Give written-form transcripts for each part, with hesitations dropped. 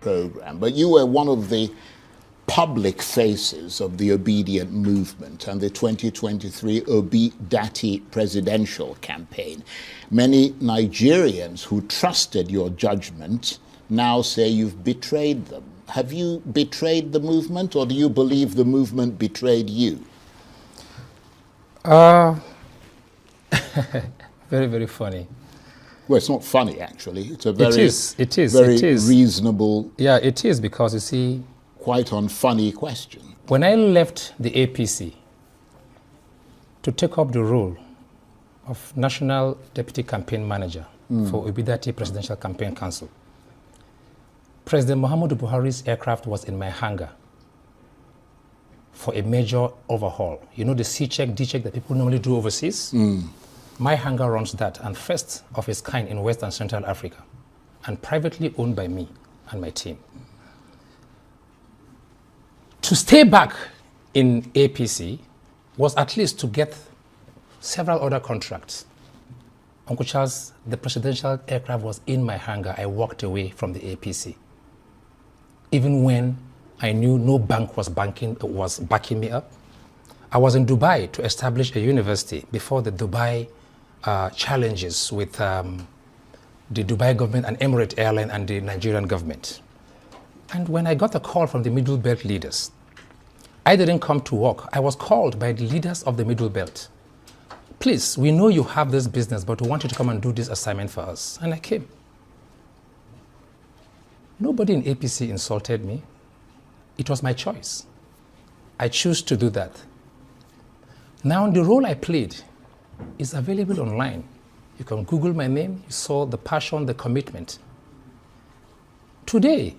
program, but you were one of the public faces of the Obidient Movement and the 2023 Obidati presidential campaign. Many Nigerians who trusted your judgment now say you've betrayed them. Have you betrayed the movement, or do you believe the movement betrayed you? Very, very funny. Well, it's not funny, actually. It's a very, it is reasonable. Yeah, it is, because you see, quite unfunny question. When I left the APC to take up the role of National Deputy Campaign Manager for Obidient Presidential Campaign Council, President Muhammadu Buhari's aircraft was in my hangar for a major overhaul. You know the C-check, D-check that people normally do overseas? My hangar runs that, and first of its kind in West and Central Africa, and privately owned by me and my team. To stay back in APC was at least to get several other contracts. Uncle Charles, the presidential aircraft was in my hangar. I walked away from the APC. Even when I knew no bank was backing me up. I was in Dubai to establish a university before the Dubai challenges with the Dubai government and Emirate Airline and the Nigerian government. And when I got a call from the Middle Belt leaders, I didn't come to work. I was called by the leaders of the Middle Belt. Please, we know you have this business, but we want you to come and do this assignment for us. And I came. Nobody in APC insulted me. It was my choice. I choose to do that. Now, the role I played is available online. You can Google my name. You saw the passion, the commitment. Today,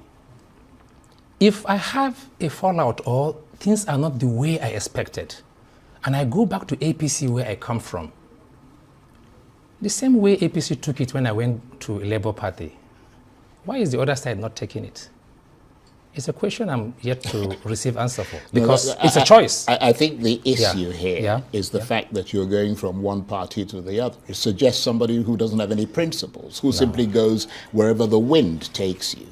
if I have a fallout or things are not the way I expected, and I go back to APC where I come from, the same way APC took it when I went to a Labour Party, why is the other side not taking it? It's a question I'm yet to receive answer for, because it's a choice. I think the issue here is the fact that you're going from one party to the other. It suggests somebody who doesn't have any principles, who simply goes wherever the wind takes you.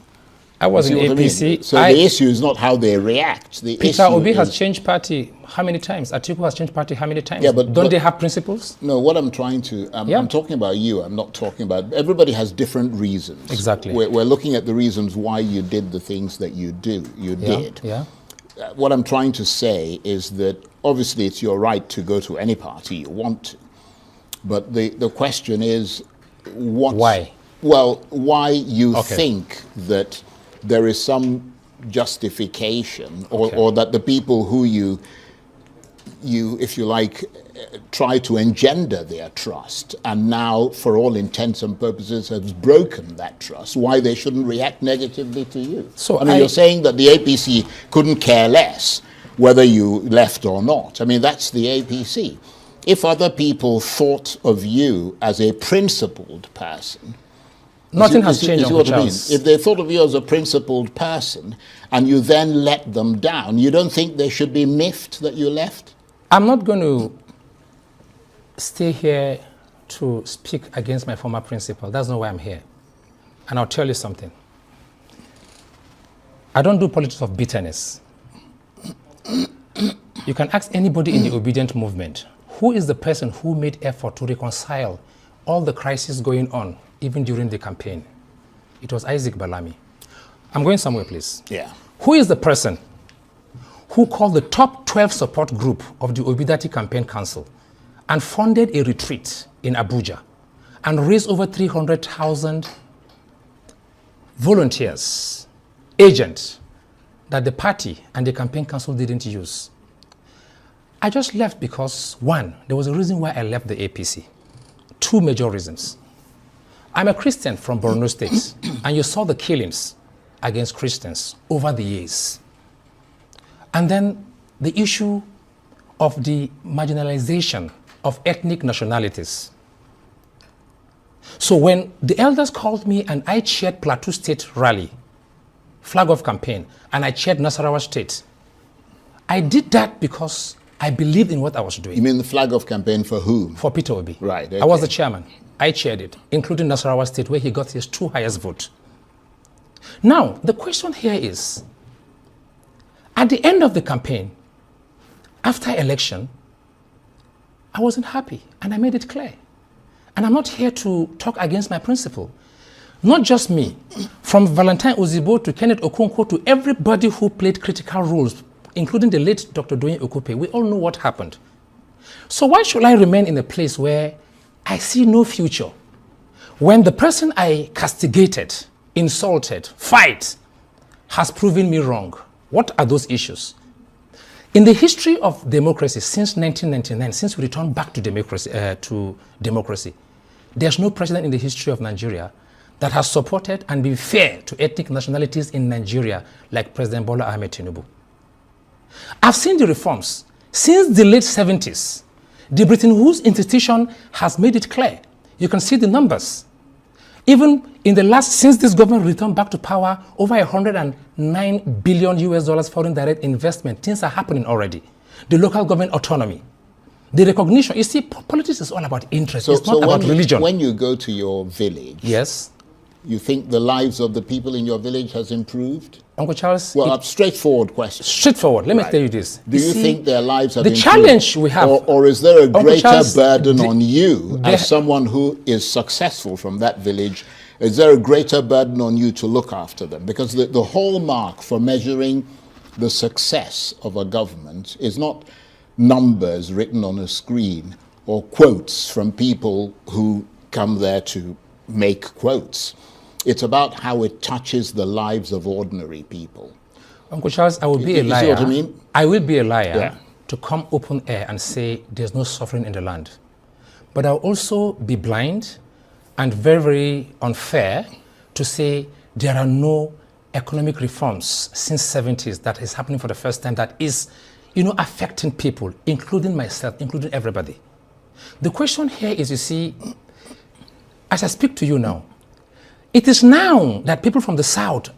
I was in APC. I mean? So the issue is not how they react. The Peter Obi has changed party how many times? Atiku has changed party how many times? Yeah, but don't they have principles? No, what I'm trying to, I'm talking about you. I'm not talking about, everybody has different reasons. Exactly. We're looking at the reasons why you did the things that you did. Yeah. What I'm trying to say is that obviously it's your right to go to any party you want to. But the question is, why? Well, why you think that there is some justification, or that the people who you, if you like, try to engender their trust, and now, for all intents and purposes, has broken that trust, why they shouldn't react negatively to you. So I mean, you're saying that the APC couldn't care less whether you left or not. I mean, that's the APC. If other people thought of you as a principled person, nothing has changed on Charles. If they thought of you as a principled person and you then let them down, you don't think they should be miffed that you left? I'm not going to stay here to speak against my former principal. That's not why I'm here. And I'll tell you something. I don't do politics of bitterness. You can ask anybody in the Obidient Movement, who is the person who made effort to reconcile all the crises going on, even during the campaign? It was Isaac Balami. I'm going somewhere, please. Yeah. Who is the person who called the top 12 support group of the Obidient Campaign Council and funded a retreat in Abuja and raised over 300,000 volunteers, agents, that the party and the campaign council didn't use? I just left because, one, there was a reason why I left the APC. Two major reasons. I'm a Christian from Borno State, and you saw the killings against Christians over the years. And then the issue of the marginalization of ethnic nationalities. So when the elders called me and I chaired Plateau State rally, flag off campaign, and I chaired Nasarawa State, I did that because I believed in what I was doing. You mean the flag off campaign for whom? For Peter Obi. Right. Okay. I was the chairman. I chaired it, including Nasarawa State, where he got his 2 highest votes. Now, the question here is, at the end of the campaign, after election, I wasn't happy, and I made it clear. And I'm not here to talk against my principle. Not just me, from Valentine Ozibo to Kenneth Okonkwo to everybody who played critical roles, including the late Dr. Doyin Okupe, we all know what happened. So why should I remain in a place where I see no future? When the person I castigated, insulted, fight, has proven me wrong. What are those issues? In the history of democracy since 1999, since we returned back to democracy, there's no president in the history of Nigeria that has supported and been fair to ethnic nationalities in Nigeria like President Bola Ahmed Tinubu. I've seen the reforms. Since the late 70s, the Bretton Woods institution has made it clear. You can see the numbers. Even in the last, since this government returned back to power, over $109 billion US foreign direct investment, things are happening already. The local government autonomy, the recognition. You see, politics is all about interest. It's not about religion. When you go to your village, yes, you think the lives of the people in your village has improved? Uncle Charles? Well, a straightforward question. Straightforward. Let me tell you this. Do you think their lives have improved? The challenge we have... Or is there a greater burden on you as someone who is successful from that village? Is there a greater burden on you to look after them? Because the hallmark for measuring the success of a government is not numbers written on a screen or quotes from people who come there to make quotes. It's about how it touches the lives of ordinary people. Uncle Charles, I will be a liar. You see what I mean? I will be a liar to come open air and say there's no suffering in the land. But I'll also be blind and very, very unfair to say there are no economic reforms since 70s that is happening for the first time that is, affecting people, including myself, including everybody. The question here is, you see, as I speak to you now, it is now that people from the South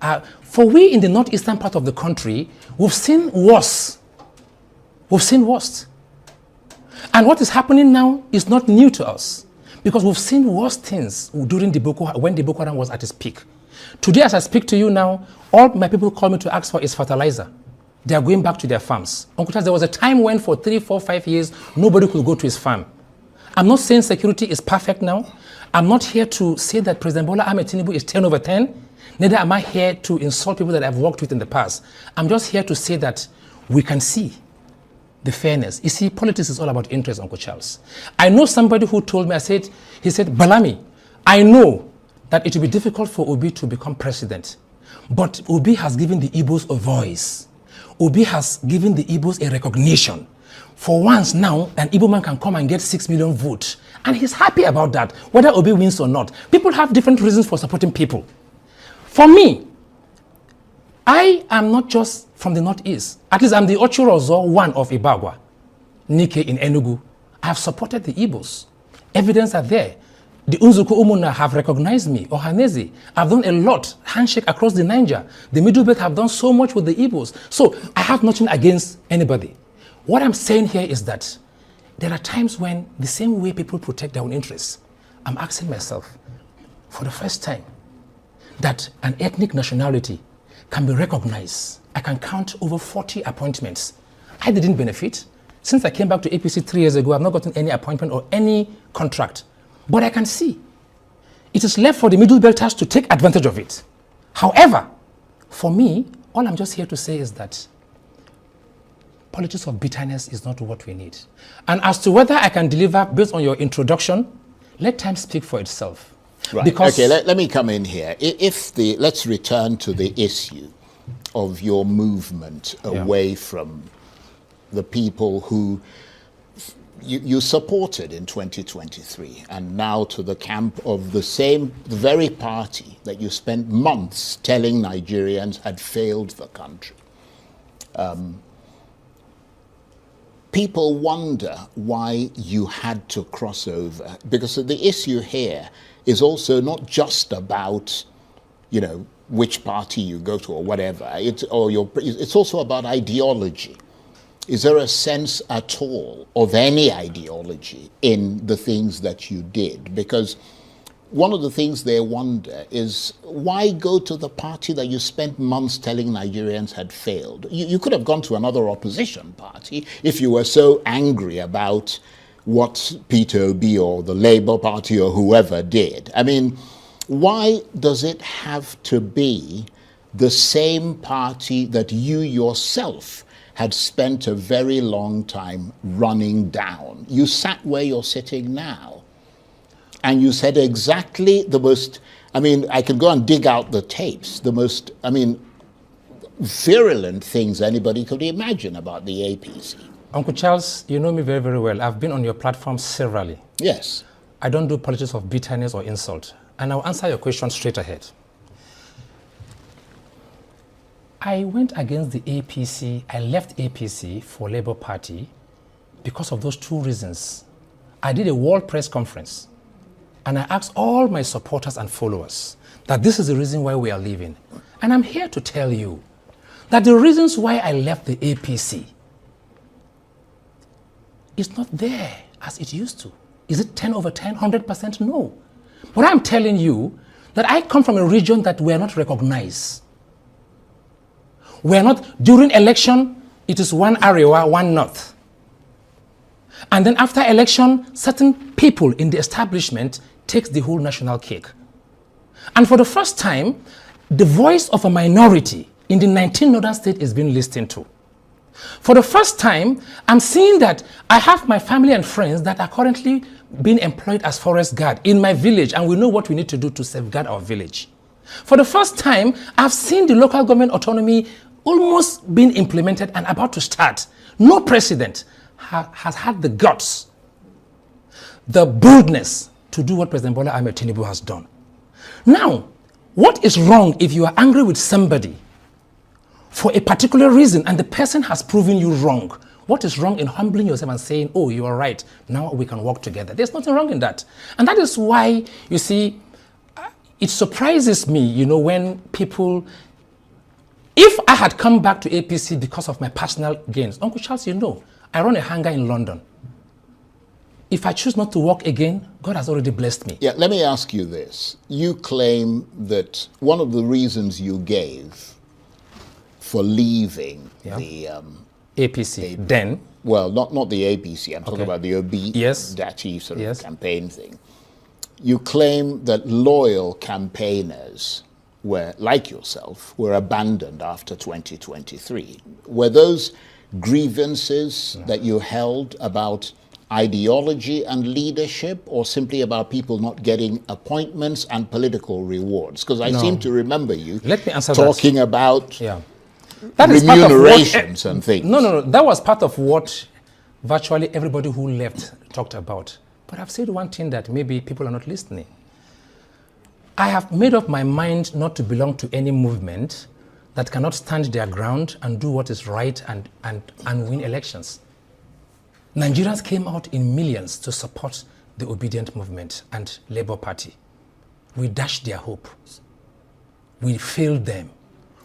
for we in the northeastern part of the country, we've seen worse. We've seen worse. And what is happening now is not new to us because we've seen worse things during when the Boko Haram was at its peak. Today, as I speak to you now, all my people call me to ask for is fertilizer. They are going back to their farms. Uncle Charles, there was a time when for 3, 4, 5 years, nobody could go to his farm. I'm not saying security is perfect now. I'm not here to say that President Bola Ahmed Tinubu is 10 over 10. Neither am I here to insult people that I've worked with in the past. I'm just here to say that we can see the fairness. You see, politics is all about interest, Uncle Charles. I know somebody who told me, he said, Balami, I know that it will be difficult for Obi to become president, but Obi has given the Igbos a voice. Obi has given the Igbos a recognition. For once now, an Igbo man can come and get 6 million votes. And he's happy about that, whether Obi wins or not. People have different reasons for supporting people. For me, I am not just from the Northeast. At least I'm the Ochurozo one of Ibagwa, Nike in Enugu. I have supported the Igbos. Evidence are there. The Unzuku Umuna have recognized me, Ohanese. I've done a lot, handshake across the Niger. The Middle Belt have done so much with the Igbos. So I have nothing against anybody. What I'm saying here is that there are times when the same way people protect their own interests, I'm asking myself, for the first time, that an ethnic nationality can be recognized. I can count over 40 appointments. I didn't benefit. Since I came back to APC 3 years ago, I've not gotten any appointment or any contract. But I can see it is left for the Middle Belters to take advantage of it. However, for me, all I'm just here to say is that politics of bitterness is not what we need. And as to whether I can deliver based on your introduction, let time speak for itself. Right. Because okay, let me come in here. Let's return to the issue of your movement away from the people who you supported in 2023, and now to the camp of the very party that you spent months telling Nigerians had failed the country. People wonder why you had to cross over, because the issue here is also not just about, which party you go to or whatever. It's also about ideology. Is there a sense at all of any ideology in the things that you did? Because one of the things they wonder is why go to the party that you spent months telling Nigerians had failed? You could have gone to another opposition party if you were so angry about what Peter Obi or the Labour Party or whoever did. I mean, why does it have to be the same party that you yourself had spent a very long time running down? You sat where you're sitting now, and you said exactly the most, I mean, I can go and dig out the tapes, the most, I mean, virulent things anybody could imagine about the APC. Uncle Charles, you know me very, very well. I've been on your platform severally. Yes. I don't do politics of bitterness or insult. And I'll answer your question straight ahead. I went against the APC. I left APC for Labour Party because of those two reasons. I did a world press conference, and I asked all my supporters and followers that this is the reason why we are leaving. And I'm here to tell you that the reasons why I left the APC is not there as it used to. Is it 10 over 10, 100%? No. But I'm telling you that I come from a region that we are not recognized. We are not, during election, it is one Arewa, one North. And then after election, certain people in the establishment takes the whole national cake. And for the first time, the voice of a minority in the 19 northern states is being listened to. For the first time, I'm seeing that I have my family and friends that are currently being employed as forest guard in my village, and we know what we need to do to safeguard our village. For the first time, I've seen the local government autonomy almost being implemented and about to start. No president has had the guts, the boldness to do what President Bola Ahmed Tinubu has done. Now, what is wrong if you are angry with somebody for a particular reason and the person has proven you wrong? What is wrong in humbling yourself and saying, oh, you are right, now we can work together? There's nothing wrong in that. And that is why, you see, it surprises me, you know, when people, if I had come back to APC because of my personal gains, Uncle Charles, you know, I run a hangar in London. If I choose not to work again, God has already blessed me. Yeah, let me ask you this. You claim that one of the reasons you gave for leaving the APC, then? Well, not the APC, I'm talking about the Obidients sort of campaign thing. You claim that loyal campaigners were, like yourself, were abandoned after 2023. Were those grievances that you held about ideology and leadership, or simply about people not getting appointments and political rewards? Because I seem to remember you talking about remunerations and things. No, that was part of what virtually everybody who left talked about. But I've said one thing that maybe people are not listening. I have made up my mind not to belong to any movement that cannot stand their ground and do what is right and win elections. Nigerians came out in millions to support the Obidient Movement and Labour Party. We dashed their hope. We failed them.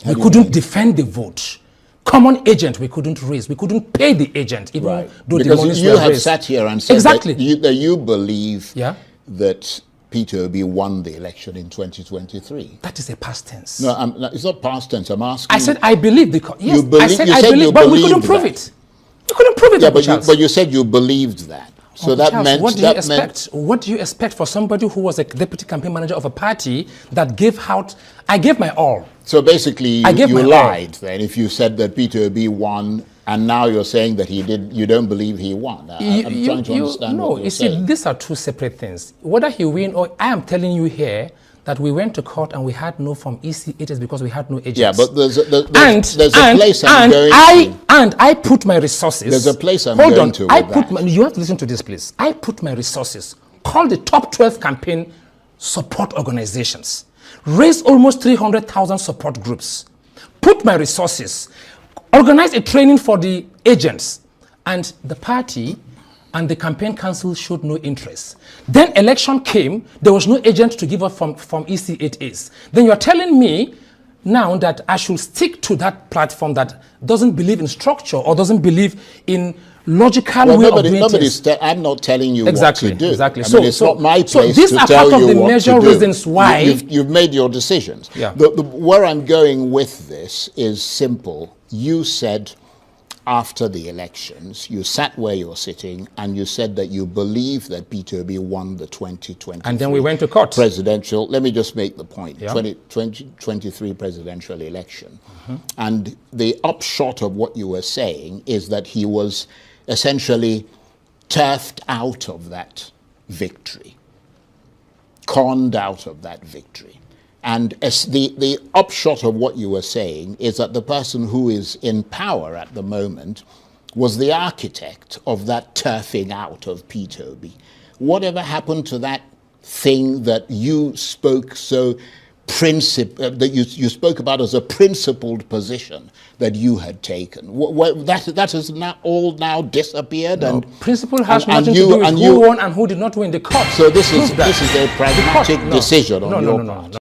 We couldn't defend the vote. Common agent we couldn't raise. We couldn't pay the agent, even though the monies were raised. Because you have sat here and said that you believe that Peter Obi won the election in 2023. That is a past tense. No, it's not past tense. I'm asking. I said I believe because yes, I said I believe, but we couldn't prove it. We couldn't prove it. Yeah, but you said you believed that. So that meant what do you expect? What do you expect for somebody who was a deputy campaign manager of a party that gave out? I gave my all. So basically, you lied then if you said that Peter Obi won, and now you're saying that he did. You don't believe he won. I'm trying to understand. No, you see, these are two separate things. Whether he win or I am telling you here that we went to court and we had no from EC. It is because we had no agents. Yeah, but there's a place I'm going to. And I put my resources. There's a place I'm going to. You have to listen to this, please. I put my resources, call the top 12 campaign support organizations, raised almost 300,000 support groups, put my resources, organized a training for the agents, and the party and the campaign council showed no interest. Then election came, there was no agent to give up from EC8As. Then you're telling me now that I should stick to that platform that doesn't believe in structure or doesn't believe in logical way of doing things. I'm not telling you exactly, what to do. Exactly. I mean, it's not my place so these to are tell part of you the what major to do. reasons why You've made your decisions. Yeah. Where I'm going with this is simple. You said after the elections, you sat where you're sitting and you said that you believe that Peter Obi won the 2023 and then we went to court. Presidential, let me just make the point, Yeah. 2023 presidential election. And the upshot of what you were saying is that he was essentially turfed out of that victory, conned out of that victory. And as the upshot of what you were saying is that the person who is in power at the moment was the architect of that turfing out of Peter Obi. Whatever happened to that thing that you spoke so that you spoke about as a principled position that you had taken? That has all now disappeared. No, and principle has nothing to do with who won and who did not win the court. So this is a pragmatic decision on your part. No.